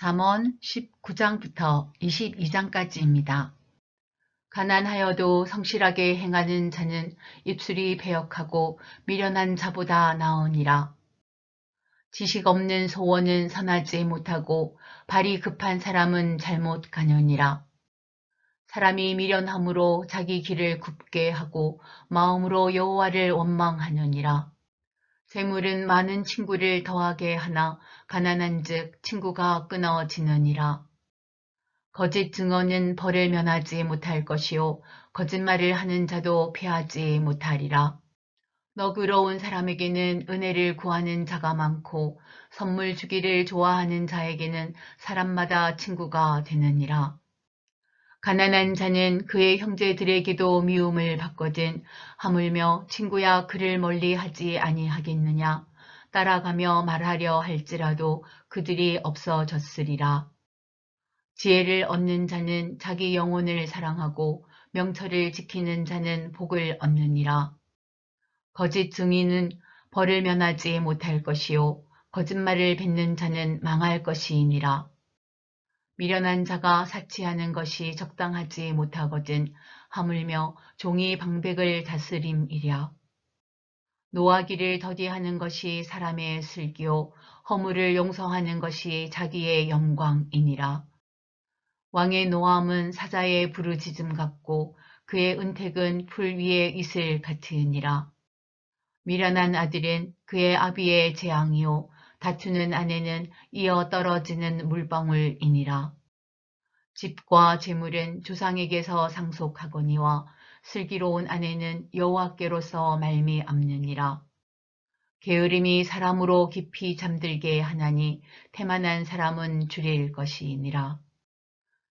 잠언 19장부터 22장까지입니다. 가난하여도 성실하게 행하는 자는 입술이 배역하고 미련한 자보다 나으니라. 지식 없는 소원은 선하지 못하고 발이 급한 사람은 잘못 가느니라. 사람이 미련함으로 자기 길을 굽게 하고 마음으로 여호와를 원망하느니라. 재물은 많은 친구를 더하게 하나 가난한즉 친구가 끊어지느니라. 거짓 증언은 벌을 면하지 못할 것이요 거짓말을 하는 자도 피하지 못하리라. 너그러운 사람에게는 은혜를 구하는 자가 많고 선물 주기를 좋아하는 자에게는 사람마다 친구가 되느니라. 가난한 자는 그의 형제들에게도 미움을 받거든 하물며 친구야 그를 멀리하지 아니하겠느냐. 따라가며 말하려 할지라도 그들이 없어졌으리라. 지혜를 얻는 자는 자기 영혼을 사랑하고 명철을 지키는 자는 복을 얻느니라. 거짓 증인은 벌을 면하지 못할 것이요 거짓말을 뱉는 자는 망할 것이니라. 미련한 자가 사치하는 것이 적당하지 못하거든 하물며 종이 방백을 다스림이랴. 노하기를 더디하는 것이 사람의 슬기요 허물을 용서하는 것이 자기의 영광이니라. 왕의 노함은 사자의 부르짖음 같고 그의 은택은 풀 위의 이슬 같으니라. 미련한 아들은 그의 아비의 재앙이요 다투는 아내는 이어 떨어지는 물방울이니라. 집과 재물은 조상에게서 상속하거니와 슬기로운 아내는 여호와께로서 말미암느니라. 게으름이 사람으로 깊이 잠들게 하나니 태만한 사람은 줄일 것이니라.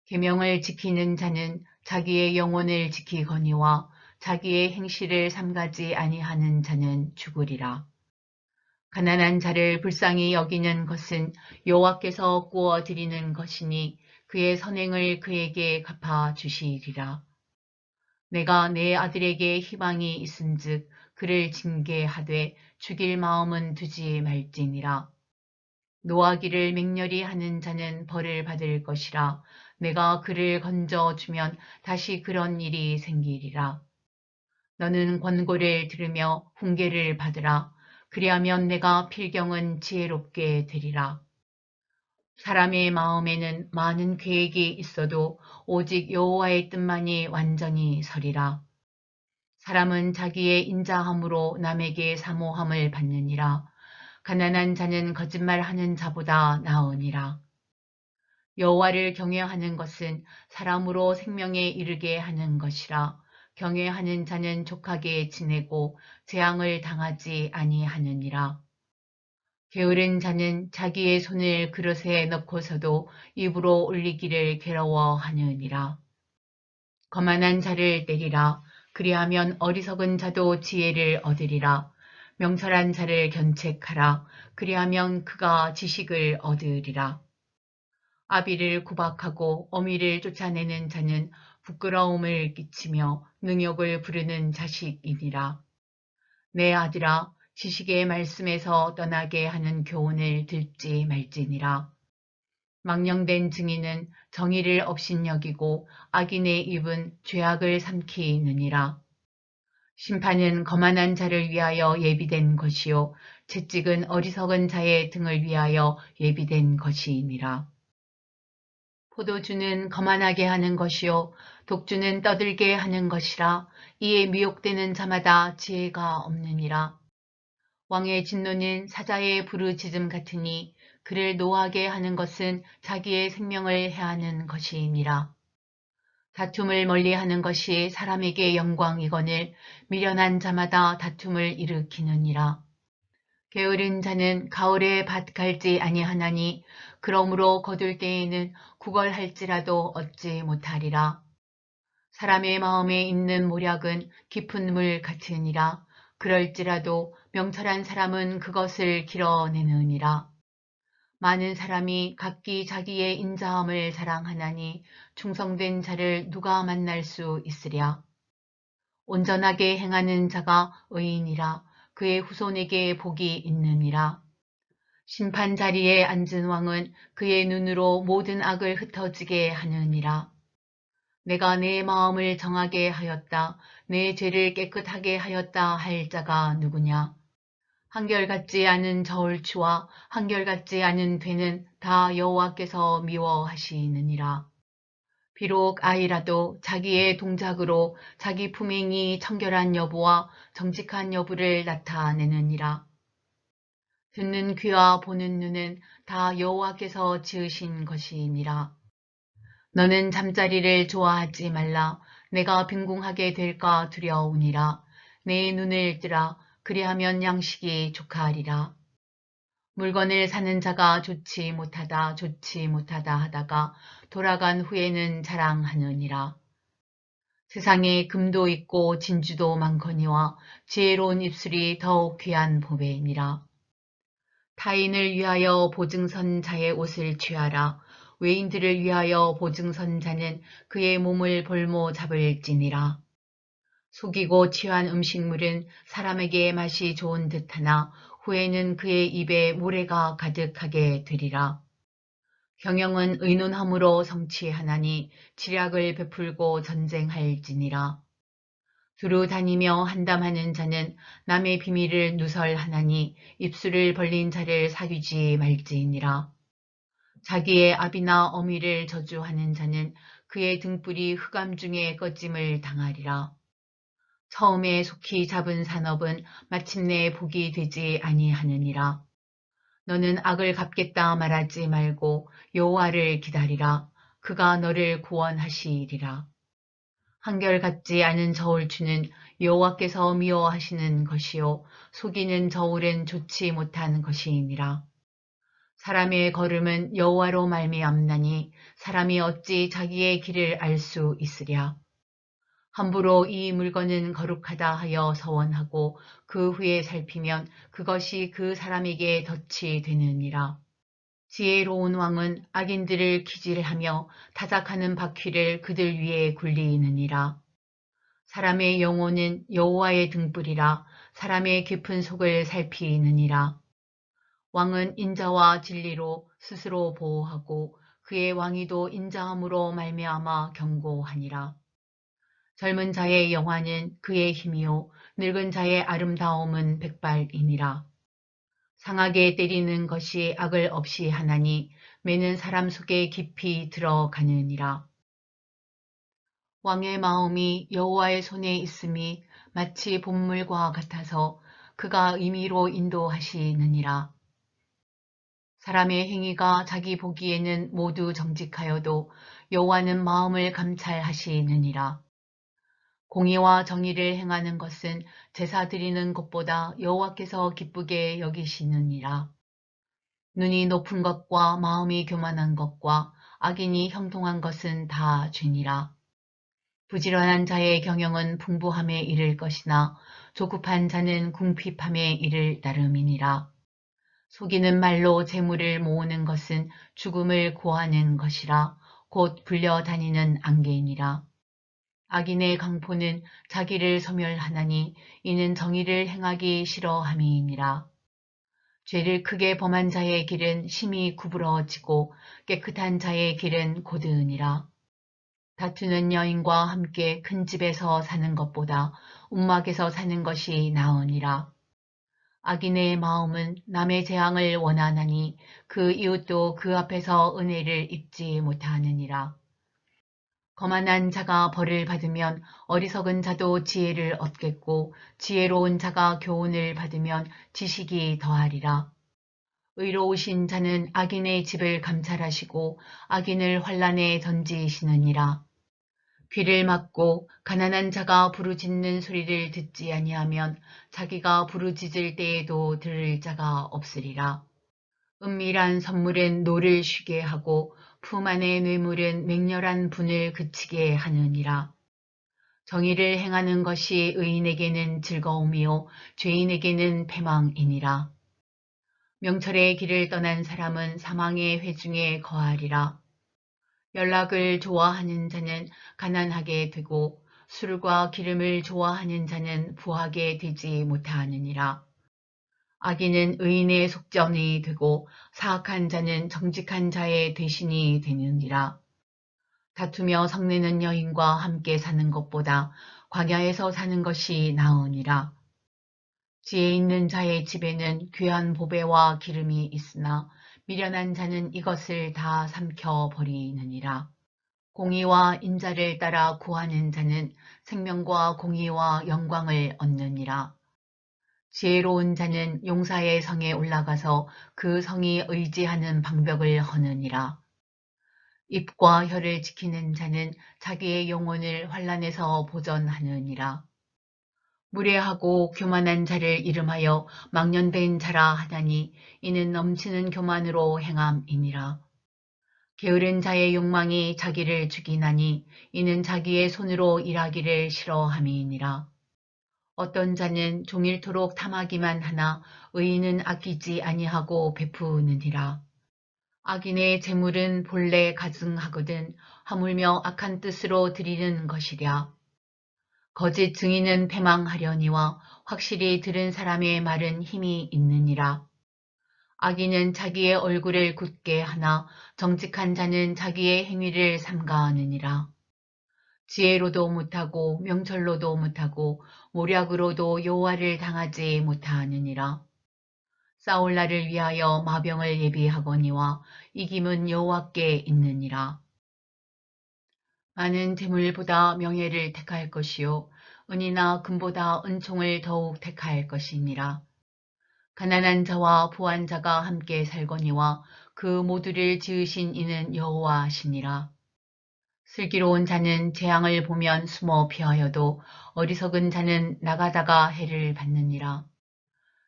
계명을 지키는 자는 자기의 영혼을 지키거니와 자기의 행실을 삼가지 아니하는 자는 죽으리라. 가난한 자를 불쌍히 여기는 것은 여호와께서 구워 드리는 것이니 그의 선행을 그에게 갚아 주시리라. 내가 내 아들에게 희망이 있은즉 그를 징계하되 죽일 마음은 두지 말지니라. 노하기를 맹렬히 하는 자는 벌을 받을 것이라. 내가 그를 건져주면 다시 그런 일이 생기리라. 너는 권고를 들으며 훈계를 받으라. 그리하면 내가 필경은 지혜롭게 되리라. 사람의 마음에는 많은 계획이 있어도 오직 여호와의 뜻만이 완전히 서리라. 사람은 자기의 인자함으로 남에게 사모함을 받느니라. 가난한 자는 거짓말하는 자보다 나으니라. 여호와를 경외하는 것은 사람으로 생명에 이르게 하는 것이라. 경외하는 자는 족하게 지내고 재앙을 당하지 아니하느니라. 게으른 자는 자기의 손을 그릇에 넣고서도 입으로 올리기를 괴로워하느니라. 거만한 자를 때리라. 그리하면 어리석은 자도 지혜를 얻으리라. 명철한 자를 견책하라. 그리하면 그가 지식을 얻으리라. 아비를 구박하고 어미를 쫓아내는 자는 부끄러움을 끼치며 능욕을 부르는 자식이니라. 내 아들아, 지식의 말씀에서 떠나게 하는 교훈을 듣지 말지니라. 망령된 증인은 정의를 업신여기고 악인의 입은 죄악을 삼키느니라. 심판은 거만한 자를 위하여 예비된 것이요 채찍은 어리석은 자의 등을 위하여 예비된 것이니라. 포도주는 거만하게 하는 것이요 독주는 떠들게 하는 것이라. 이에 미혹되는 자마다 지혜가 없느니라. 왕의 진노는 사자의 부르짖음 같으니 그를 노하게 하는 것은 자기의 생명을 해하는 것이니라. 다툼을 멀리하는 것이 사람에게 영광이거늘 미련한 자마다 다툼을 일으키느니라. 게으른 자는 가을에 밭 갈지 아니하나니 그러므로 거둘 때에는 구걸할지라도 얻지 못하리라. 사람의 마음에 있는 모략은 깊은 물 같으니라. 그럴지라도 명철한 사람은 그것을 길어내느니라. 많은 사람이 각기 자기의 인자함을 자랑하나니 충성된 자를 누가 만날 수 있으랴. 온전하게 행하는 자가 의인이라. 그의 후손에게 복이 있느니라. 심판 자리에 앉은 왕은 그의 눈으로 모든 악을 흩어지게 하느니라. 내가 내 마음을 정하게 하였다. 내 죄를 깨끗하게 하였다 할 자가 누구냐? 한결같지 않은 저울추와 한결같지 않은 되는 다 여호와께서 미워하시느니라. 비록 아이라도 자기의 동작으로 자기 품행이 청결한 여부와 정직한 여부를 나타내느니라. 듣는 귀와 보는 눈은 다 여호와께서 지으신 것이니라. 너는 잠자리를 좋아하지 말라. 내가 빈궁하게 될까 두려우니라. 내 눈을 뜨라. 그리하면 양식이 족하리라. 물건을 사는 자가 좋지 못하다 하다가 돌아간 후에는 자랑하느니라. 세상에 금도 있고 진주도 많거니와 지혜로운 입술이 더욱 귀한 보배이니라. 타인을 위하여 보증선 자의 옷을 취하라. 외인들을 위하여 보증선 자는 그의 몸을 볼모 잡을지니라. 속이고 취한 음식물은 사람에게 맛이 좋은 듯하나 후에는 그의 입에 모래가 가득하게 되리라. 경영은 의논함으로 성취하나니 지략을 베풀고 전쟁할지니라. 두루 다니며 한담하는 자는 남의 비밀을 누설하나니 입술을 벌린 자를 사귀지 말지니라. 자기의 아비나 어미를 저주하는 자는 그의 등불이 흑암 중에 꺼짐을 당하리라. 처음에 속히 잡은 산업은 마침내 복이 되지 아니하느니라. 너는 악을 갚겠다 말하지 말고 여호와를 기다리라. 그가 너를 구원하시리라. 한결같지 않은 저울추는 여호와께서 미워하시는 것이요 속이는 저울은 좋지 못한 것이니라. 사람의 걸음은 여호와로 말미암나니 사람이 어찌 자기의 길을 알 수 있으랴. 함부로 이 물건은 거룩하다 하여 서원하고 그 후에 살피면 그것이 그 사람에게 덫이 되느니라. 지혜로운 왕은 악인들을 기질하며 타작하는 바퀴를 그들 위에 굴리느니라. 사람의 영혼은 여호와의 등불이라. 사람의 깊은 속을 살피느니라. 왕은 인자와 진리로 스스로 보호하고 그의 왕위도 인자함으로 말미암아 경고하니라. 젊은 자의 영화는 그의 힘이요 늙은 자의 아름다움은 백발이니라. 상하게 때리는 것이 악을 없이 하나니 매는 사람 속에 깊이 들어가느니라. 왕의 마음이 여호와의 손에 있음이 마치 봇물과 같아서 그가 의미로 인도하시느니라. 사람의 행위가 자기 보기에는 모두 정직하여도 여호와는 마음을 감찰하시느니라. 공의와 정의를 행하는 것은 제사 드리는 것보다 여호와께서 기쁘게 여기시느니라. 눈이 높은 것과 마음이 교만한 것과 악인이 형통한 것은 다 죄니라. 부지런한 자의 경영은 풍부함에 이를 것이나 조급한 자는 궁핍함에 이를 나름이니라. 속이는 말로 재물을 모으는 것은 죽음을 고하는 것이라 곧 불려다니는 안개이니라. 악인의 강포는 자기를 소멸하나니 이는 정의를 행하기 싫어함이니라. 죄를 크게 범한 자의 길은 심히 구부러지고 깨끗한 자의 길은 고드으니라. 다투는 여인과 함께 큰 집에서 사는 것보다 움막에서 사는 것이 나으니라. 악인의 마음은 남의 재앙을 원하나니 그 이웃도 그 앞에서 은혜를 입지 못하느니라. 거만한 자가 벌을 받으면 어리석은 자도 지혜를 얻겠고 지혜로운 자가 교훈을 받으면 지식이 더하리라. 의로우신 자는 악인의 집을 감찰하시고 악인을 환란에 던지시느니라. 귀를 막고 가난한 자가 부르짖는 소리를 듣지 아니하면 자기가 부르짖을 때에도 들을 자가 없으리라. 은밀한 선물은 노를 쉬게 하고 품 안의 뇌물은 맹렬한 분을 그치게 하느니라. 정의를 행하는 것이 의인에게는 즐거움이요 죄인에게는 패망이니라. 명철의 길을 떠난 사람은 사망의 회중에 거하리라. 연락을 좋아하는 자는 가난하게 되고 술과 기름을 좋아하는 자는 부하게 되지 못하느니라. 악인은 의인의 속전이 되고 사악한 자는 정직한 자의 대신이 되느니라. 다투며 성내는 여인과 함께 사는 것보다 광야에서 사는 것이 나으니라. 지혜 있는 자의 집에는 귀한 보배와 기름이 있으나 미련한 자는 이것을 다 삼켜 버리느니라. 공의와 인자를 따라 구하는 자는 생명과 공의와 영광을 얻느니라. 지혜로운 자는 용사의 성에 올라가서 그 성이 의지하는 방벽을 허느니라. 입과 혀를 지키는 자는 자기의 영혼을 환난에서 보전하느니라. 무례하고 교만한 자를 이름하여 망년된 자라 하다니 이는 넘치는 교만으로 행함이니라. 게으른 자의 욕망이 자기를 죽이나니 이는 자기의 손으로 일하기를 싫어함이니라. 어떤 자는 종일토록 탐하기만 하나 의인은 아끼지 아니하고 베푸느니라. 악인의 재물은 본래 가증하거든 하물며 악한 뜻으로 드리는 것이랴. 거짓 증인은 패망하려니와 확실히 들은 사람의 말은 힘이 있느니라. 악인은 자기의 얼굴을 굳게 하나 정직한 자는 자기의 행위를 삼가하느니라. 지혜로도 못하고 명철로도 못하고 모략으로도 여호와를 당하지 못하느니라. 싸울 날을 위하여 마병을 예비하거니와 이김은 여호와께 있느니라. 많은 재물보다 명예를 택할 것이요 은이나 금보다 은총을 더욱 택할 것이니라. 가난한 자와 부한 자가 함께 살거니와 그 모두를 지으신 이는 여호와시니라. 슬기로운 자는 재앙을 보면 숨어 피하여도 어리석은 자는 나가다가 해를 받느니라.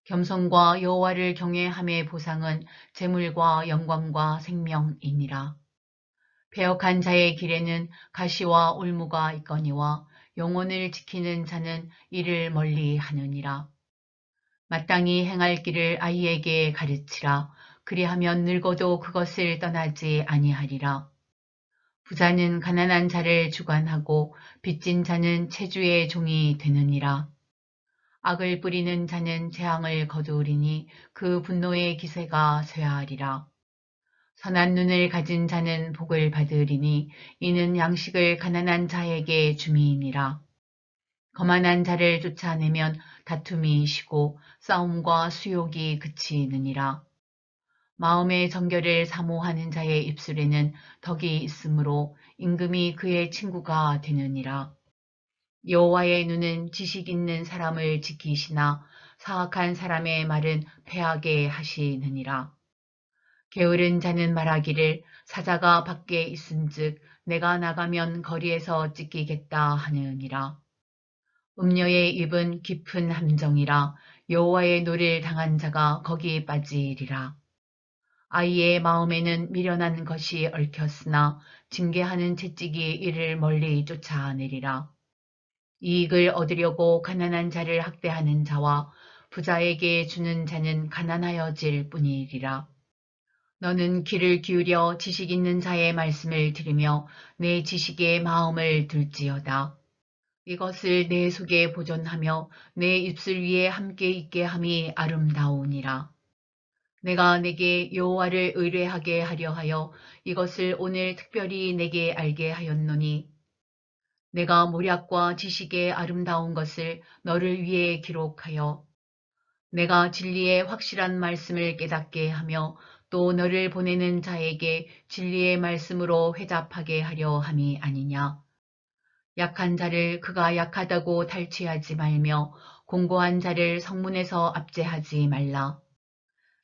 겸손과 여호와를 경외함의 보상은 재물과 영광과 생명이니라. 배역한 자의 길에는 가시와 올무가 있거니와 영혼을 지키는 자는 이를 멀리하느니라. 마땅히 행할 길을 아이에게 가르치라. 그리하면 늙어도 그것을 떠나지 아니하리라. 부자는 가난한 자를 주관하고 빚진 자는 체주의 종이 되느니라. 악을 뿌리는 자는 재앙을 거두리니 그 분노의 기세가 쇠하리라. 선한 눈을 가진 자는 복을 받으리니 이는 양식을 가난한 자에게 줌이니라. 거만한 자를 쫓아내면 다툼이 쉬고 싸움과 수욕이 그치느니라. 마음의 정결을 사모하는 자의 입술에는 덕이 있으므로 임금이 그의 친구가 되느니라. 여호와의 눈은 지식 있는 사람을 지키시나 사악한 사람의 말은 패하게 하시느니라. 게으른 자는 말하기를 사자가 밖에 있은즉 내가 나가면 거리에서 찢기겠다 하느니라. 음녀의 입은 깊은 함정이라 여호와의 노를 당한 자가 거기 빠지리라. 아이의 마음에는 미련한 것이 얽혔으나 징계하는 채찍이 이를 멀리 쫓아내리라. 이익을 얻으려고 가난한 자를 학대하는 자와 부자에게 주는 자는 가난하여질 뿐이리라. 너는 귀를 기울여 지식 있는 자의 말씀을 들으며 내 지식의 마음을 둘지어다. 이것을 내 속에 보존하며 내 입술 위에 함께 있게 함이 아름다우니라. 내가 내게 여호와를 의뢰하게 하려 하여 이것을 오늘 특별히 내게 알게 하였노니 내가 모략과 지식의 아름다운 것을 너를 위해 기록하여 내가 진리의 확실한 말씀을 깨닫게 하며 또 너를 보내는 자에게 진리의 말씀으로 회답하게 하려 함이 아니냐. 약한 자를 그가 약하다고 탈취하지 말며 공고한 자를 성문에서 압제하지 말라.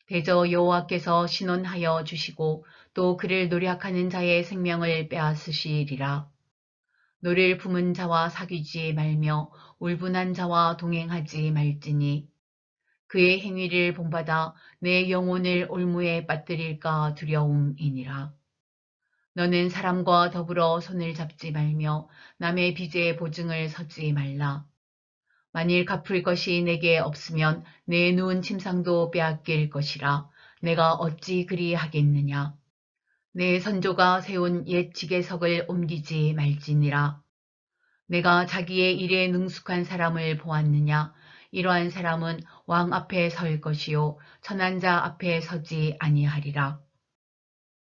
대저 여호와께서 신원하여 주시고 또 그를 노략하는 자의 생명을 빼앗으시리라. 노를 품은 자와 사귀지 말며 울분한 자와 동행하지 말지니 그의 행위를 본받아 내 영혼을 올무에 빠뜨릴까 두려움이니라. 너는 사람과 더불어 손을 잡지 말며 남의 빚에 보증을 서지 말라. 만일 갚을 것이 내게 없으면 내 누운 침상도 빼앗길 것이라. 내가 어찌 그리 하겠느냐. 내 선조가 세운 옛 지계석을 옮기지 말지니라. 내가 자기의 일에 능숙한 사람을 보았느냐. 이러한 사람은 왕 앞에 설 것이요 천한 자 앞에 서지 아니하리라.